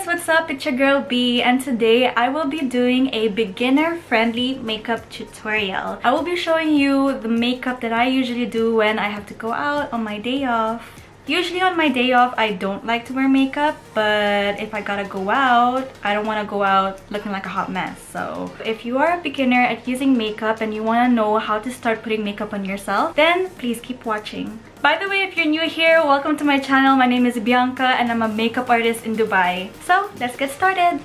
guys, what's up? It's your girl B, and today I will be doing a beginner-friendly makeup tutorial. I will be showing you the makeup that I usually do when I have to go out on my day off. Usually on my day off, I don't like to wear makeup, but if I gotta go out, I don't want to go out looking like a hot mess. So if you are a beginner at using makeup and you want to know how to start putting makeup on yourself, then please keep watching. By the way, if you're new here, welcome to my channel. My name is Bianca and I'm a makeup artist in Dubai. So let's get started.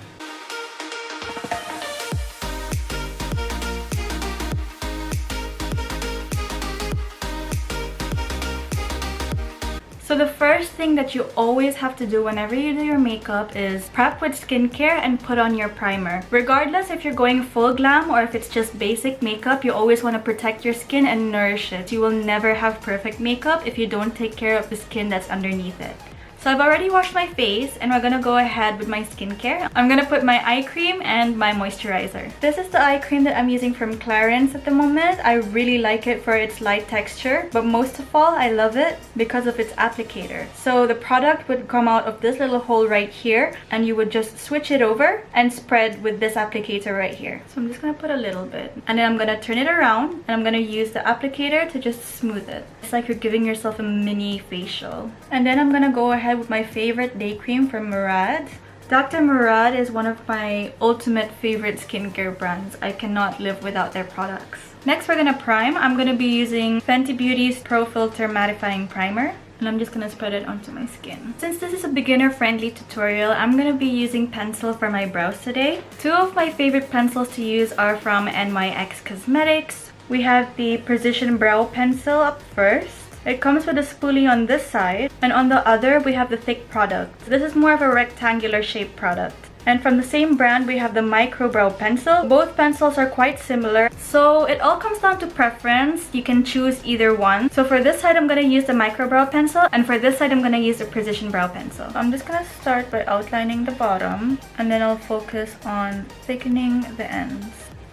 So the first thing that you always have to do whenever you do your makeup is prep with skincare and put on your primer. Regardless if you're going full glam or if it's just basic makeup, you always want to protect your skin and nourish it. You will never have perfect makeup if you don't take care of the skin that's underneath it. So I've already washed my face and we're gonna go ahead with my skincare. I'm gonna put my eye cream and my moisturizer. This is the eye cream that I'm using from Clarins at the moment. I really like it for its light texture, but most of all, I love it because of its applicator. So the product would come out of this little hole right here and you would just switch it over and spread with this applicator right here. So I'm just gonna put a little bit and then I'm gonna turn it around and I'm gonna use the applicator to just smooth it. It's like you're giving yourself a mini facial. And then I'm gonna go ahead with my favorite day cream from Murad. Dr. Murad is one of my ultimate favorite skincare brands. I cannot live without their products. Next, we're gonna prime. I'm gonna be using Fenty Beauty's Pro Filter Mattifying Primer. And I'm just gonna spread it onto my skin. Since this is a beginner-friendly tutorial, I'm gonna be using pencil for my brows today. Two of my favorite pencils to use are from NYX Cosmetics. We have the Precision Brow Pencil up first. It comes with a spoolie on this side, and on the other we have the thick product. This is more of a rectangular shaped product. And from the same brand we have the Micro Brow Pencil. Both pencils are quite similar, so it all comes down to preference. You can choose either one. So for this side I'm going to use the Micro Brow Pencil, and for this side I'm going to use the Precision Brow Pencil. I'm just going to start by outlining the bottom, and then I'll focus on thickening the ends.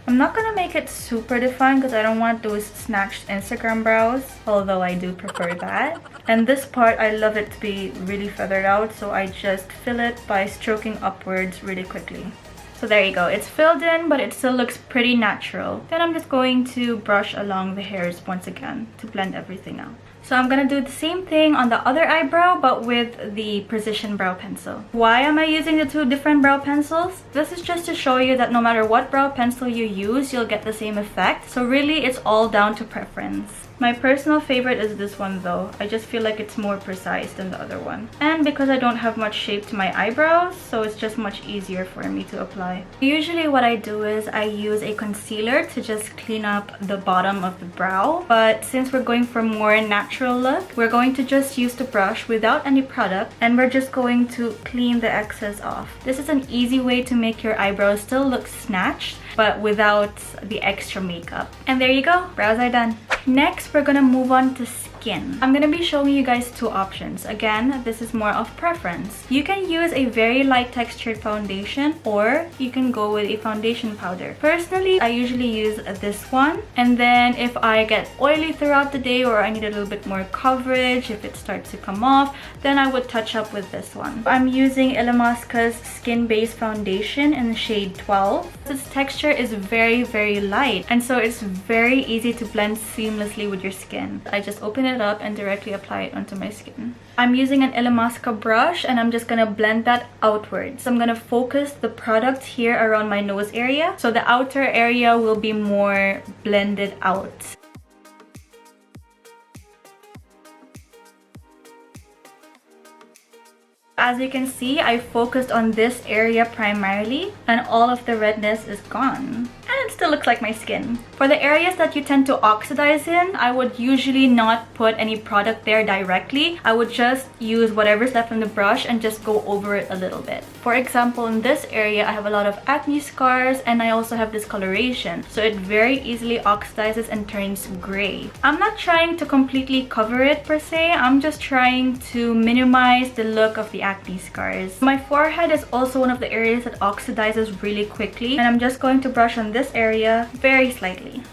I'm not gonna make it super defined because I don't want those snatched Instagram brows, although I do prefer that. And this part, I love it to be really feathered out, so I just fill it by stroking upwards really quickly. So there you go, it's filled in, but it still looks pretty natural. Then I'm just going to brush along the hairs once again to blend everything out. So I'm gonna do the same thing on the other eyebrow, but with the Precision Brow Pencil. Why am I using the two different brow pencils? This is just to show you that no matter what brow pencil you use, you'll get the same effect. So really, it's all down to preference. My personal favorite is this one though. I just feel like it's more precise than the other one. And because I don't have much shape to my eyebrows, so it's just much easier for me to apply. Usually what I do is I use a concealer to just clean up the bottom of the brow. But since we're going for more natural look, we're going to just use the brush without any product, and we're just going to clean the excess off. This is an easy way to make your eyebrows still look snatched, but without the extra makeup. And there you go, brows are done. Next, we're gonna move on to skin. I'm gonna be showing you guys two options. Again, this is more of preference. You can use a very light textured foundation, or you can go with a foundation powder. Personally, I usually use this one, and then if I get oily throughout the day or I need a little bit more coverage, if it starts to come off, then I would touch up with this one. I'm using Illamasqua's Skin Base Foundation in the shade 12. Its texture is very, very light, and so it's very easy to blend seamlessly with your skin. I just open it up and directly apply it onto my skin. I'm using an Illamasqua brush and I'm just gonna blend that outwards. So I'm gonna focus the product here around my nose area, so the outer area will be more blended out. As you can see, I focused on this area primarily, and all of the redness is gone. And it still looks like my skin. For the areas that you tend to oxidize in, I would usually not put any product there directly. I would just use whatever's left on the brush and just go over it a little bit. For example, in this area, I have a lot of acne scars and I also have discoloration. So it very easily oxidizes and turns gray. I'm not trying to completely cover it per se. I'm just trying to minimize the look of the acne scars. My forehead is also one of the areas that oxidizes really quickly, and I'm just going to brush on this area very slightly.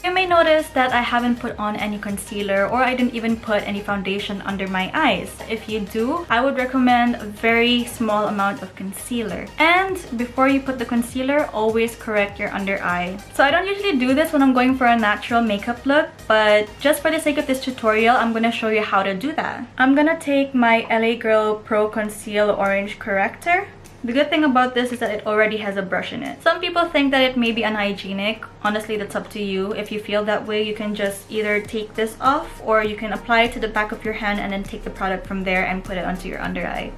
You may notice that I haven't put on any concealer or I didn't even put any foundation under my eyes. If you do, I would recommend a very small amount of concealer. And before you put the concealer, always correct your under eye. So I don't usually do this when I'm going for a natural makeup look, but just for the sake of this tutorial, I'm gonna show you how to do that. I'm gonna take my LA Girl Pro Conceal Orange Corrector. The good thing about this is that it already has a brush in it. Some people think that it may be unhygienic. Honestly, that's up to you. If you feel that way, you can just either take this off or you can apply it to the back of your hand and then take the product from there and put it onto your under eye.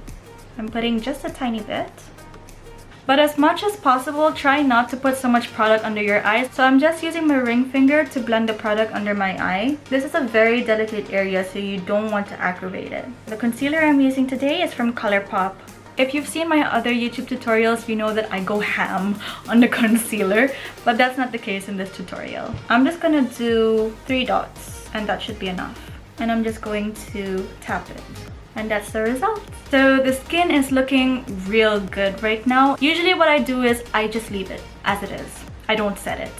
I'm putting just a tiny bit. But as much as possible, try not to put so much product under your eyes. So I'm just using my ring finger to blend the product under my eye. This is a very delicate area, so you don't want to aggravate it. The concealer I'm using today is from ColourPop. If you've seen my other YouTube tutorials, you know that I go ham on the concealer, but that's not the case in this tutorial. I'm just gonna do 3 dots, and that should be enough. And I'm just going to tap it. And that's the result. So the skin is looking real good right now. Usually what I do is I just leave it as it is. I don't set it.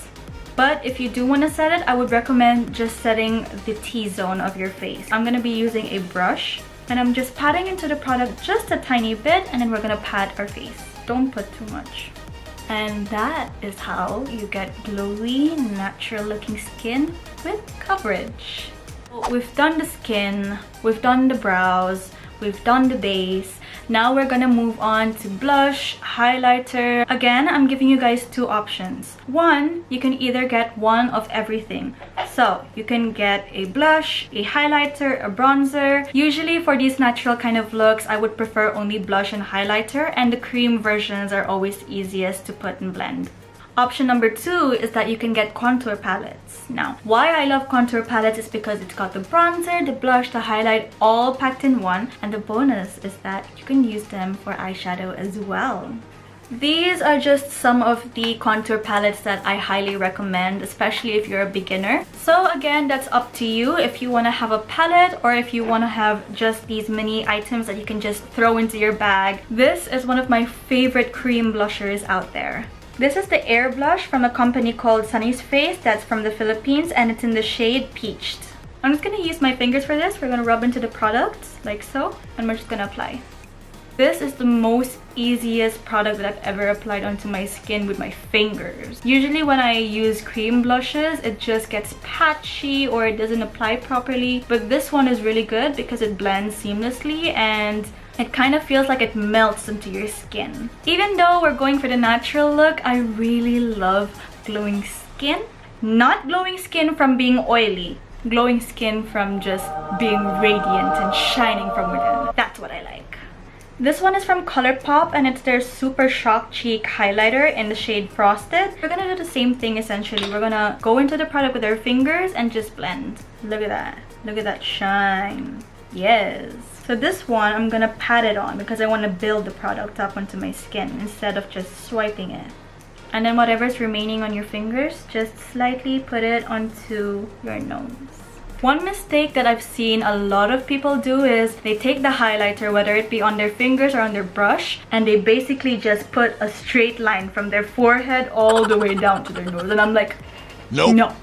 But if you do want to set it, I would recommend just setting the T-zone of your face. I'm gonna be using a brush. And I'm just patting into the product just a tiny bit, and then we're gonna pat our face. Don't put too much. And that is how you get glowy, natural looking skin with coverage. We've done the skin, we've done the brows, we've done the base. Now we're gonna move on to blush, highlighter. Again, I'm giving you guys 2 options. One, you can either get one of everything. So you can get a blush, a highlighter, a bronzer. Usually for these natural kind of looks, I would prefer only blush and highlighter, and the cream versions are always easiest to put and blend. Option number 2 is that you can get contour palettes. Now, why I love contour palettes is because it's got the bronzer, the blush, the highlight all packed in one, and the bonus is that you can use them for eyeshadow as well. These are just some of the contour palettes that I highly recommend, especially if you're a beginner. So again, that's up to you if you want to have a palette or if you want to have just these mini items that you can just throw into your bag. This is one of my favorite cream blushers out there. This is the Air Blush from a company called Sunny's Face that's from the Philippines, and it's in the shade Peached. I'm just going to use my fingers for this. We're going to rub into the product like so, and we're just going to apply. This is the most easiest product that I've ever applied onto my skin with my fingers. Usually when I use cream blushes, it just gets patchy or it doesn't apply properly. But this one is really good because it blends seamlessly and it kind of feels like it melts into your skin. Even though we're going for the natural look, I really love glowing skin. Not glowing skin from being oily. Glowing skin from just being radiant and shining from within. That's what I like. This one is from ColourPop and it's their Super Shock Cheek Highlighter in the shade Frosted. We're gonna do the same thing essentially. We're gonna go into the product with our fingers and just blend. Look at that. Look at that shine. Yes. So this one, I'm gonna pat it on because I want to build the product up onto my skin instead of just swiping it. And then whatever's remaining on your fingers, just slightly put it onto your nose. One mistake that I've seen a lot of people do is they take the highlighter, whether it be on their fingers or on their brush, and they basically just put a straight line from their forehead all the way down to their nose. And I'm like, nope.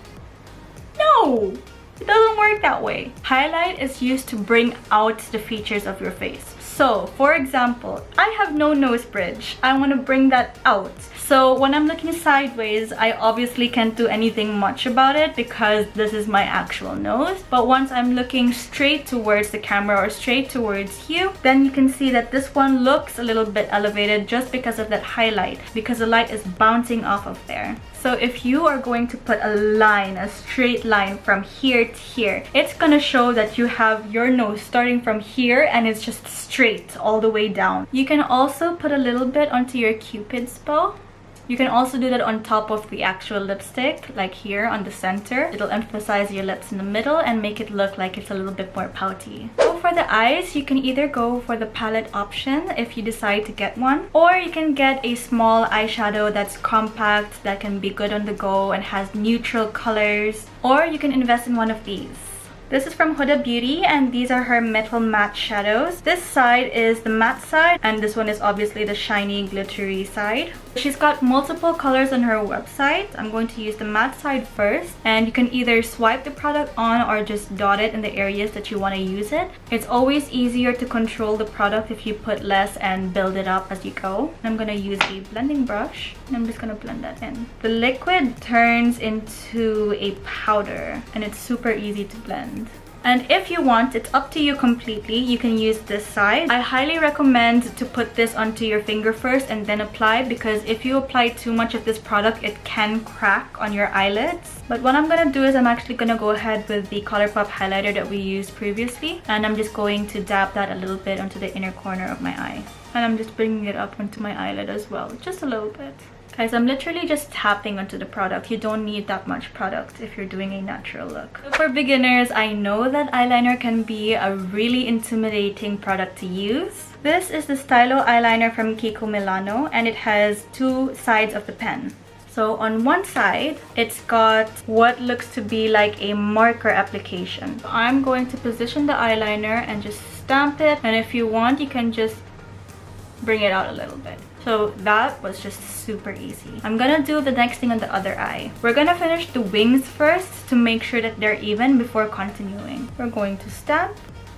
No! It doesn't work that way. Highlight is used to bring out the features of your face. So, for example, I have no nose bridge. I want to bring that out. So when I'm looking sideways, I obviously can't do anything much about it because this is my actual nose. But once I'm looking straight towards the camera or straight towards you, then you can see that this one looks a little bit elevated just because of that highlight, because the light is bouncing off of there. So if you are going to put a line, a straight line from here to here, it's gonna show that you have your nose starting from here and it's just straight all the way down. You can also put a little bit onto your Cupid's bow. You can also do that on top of the actual lipstick, like here on the center. It'll emphasize your lips in the middle and make it look like it's a little bit more pouty. So for the eyes, you can either go for the palette option if you decide to get one, or you can get a small eyeshadow that's compact, that can be good on the go and has neutral colors, or you can invest in one of these. This is from Huda Beauty and these are her metal matte shadows. This side is the matte side and this one is obviously the shiny glittery side. She's got multiple colors on her website. I'm going to use the matte side first, and you can either swipe the product on or just dot it in the areas that you want to use it. It's always easier to control the product if you put less and build it up as you go. I'm going to use a blending brush and I'm just going to blend that in. The liquid turns into a powder and it's super easy to blend. And if you want, it's up to you completely. You can use this side. I highly recommend to put this onto your finger first and then apply, because if you apply too much of this product, it can crack on your eyelids. But what I'm gonna do is I'm actually gonna go ahead with the Colourpop highlighter that we used previously, and I'm just going to dab that a little bit onto the inner corner of my eye. And I'm just bringing it up onto my eyelid as well, just a little bit. Guys, I'm literally just tapping onto the product. You don't need that much product if you're doing a natural look. For beginners, I know that eyeliner can be a really intimidating product to use. This is the Stylo eyeliner from Kiko Milano, and it has two sides of the pen. So on one side, it's got what looks to be like a marker application. I'm going to position the eyeliner and just stamp it, and if you want, you can just bring it out a little bit. So that was just super easy. I'm gonna do the next thing on the other eye. We're gonna finish the wings first to make sure that they're even before continuing. We're going to stamp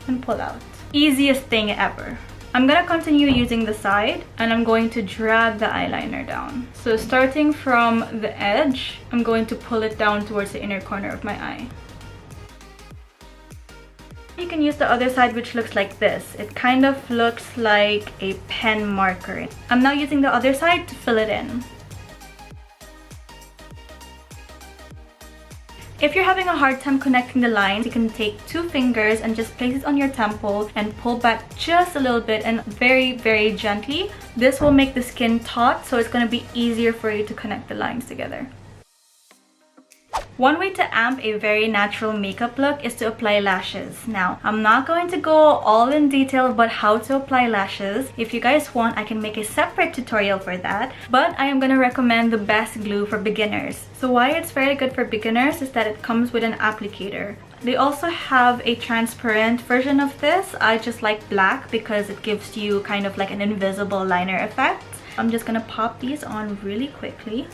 and pull out. Easiest thing ever. I'm gonna continue using the side and I'm going to drag the eyeliner down. So starting from the edge, I'm going to pull it down towards the inner corner of my eye. You can use the other side, which looks like this. It kind of looks like a pen marker. I'm now using the other side to fill it in. If you're having a hard time connecting the lines, you can take two fingers and just place it on your temple and pull back just a little bit and very, very gently. This will make the skin taut, so it's going to be easier for you to connect the lines together. One way to amp a very natural makeup look is to apply lashes. Now, I'm not going to go all in detail about how to apply lashes. If you guys want, I can make a separate tutorial for that. But I am going to recommend the best glue for beginners. So why it's very good for beginners is that it comes with an applicator. They also have a transparent version of this. I just like black because it gives you kind of like an invisible liner effect. I'm just going to pop these on really quickly.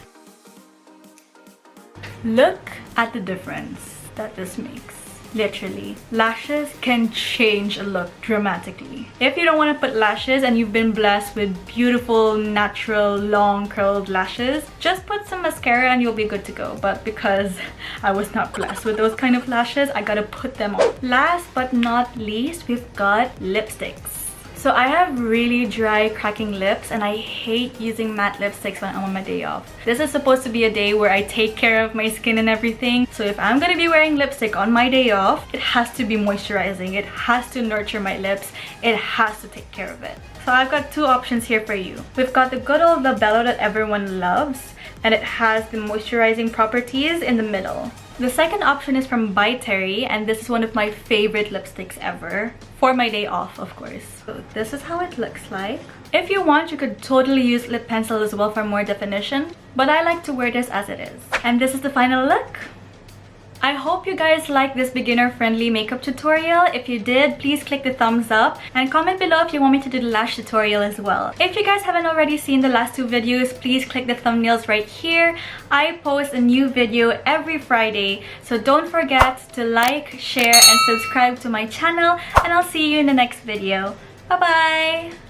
Look at the difference that this makes. Literally, lashes can change a look dramatically. If you don't want to put lashes and you've been blessed with beautiful, natural, long curled lashes, just put some mascara and you'll be good to go. But because I was not blessed with those kind of lashes, I gotta put them on. Last but not least, we've got lipsticks. So I have really dry, cracking lips and I hate using matte lipsticks when I'm on my day off. This is supposed to be a day where I take care of my skin and everything. So if I'm gonna be wearing lipstick on my day off, it has to be moisturizing. It has to nurture my lips. It has to take care of it. So I've got two options here for you. We've got the good old Labello that everyone loves, and it has the moisturizing properties in the middle. The second option is from By Terry, and this is one of my favorite lipsticks ever. For my day off, of course. So this is how it looks like. If you want, you could totally use lip pencil as well for more definition, but I like to wear this as it is. And this is the final look. I hope you guys liked this beginner-friendly makeup tutorial. If you did, please click the thumbs up and comment below if you want me to do the lash tutorial as well. If you guys haven't already seen the last two videos, please click the thumbnails right here. I post a new video every Friday, so don't forget to like, share, and subscribe to my channel, and I'll see you in the next video. Bye-bye!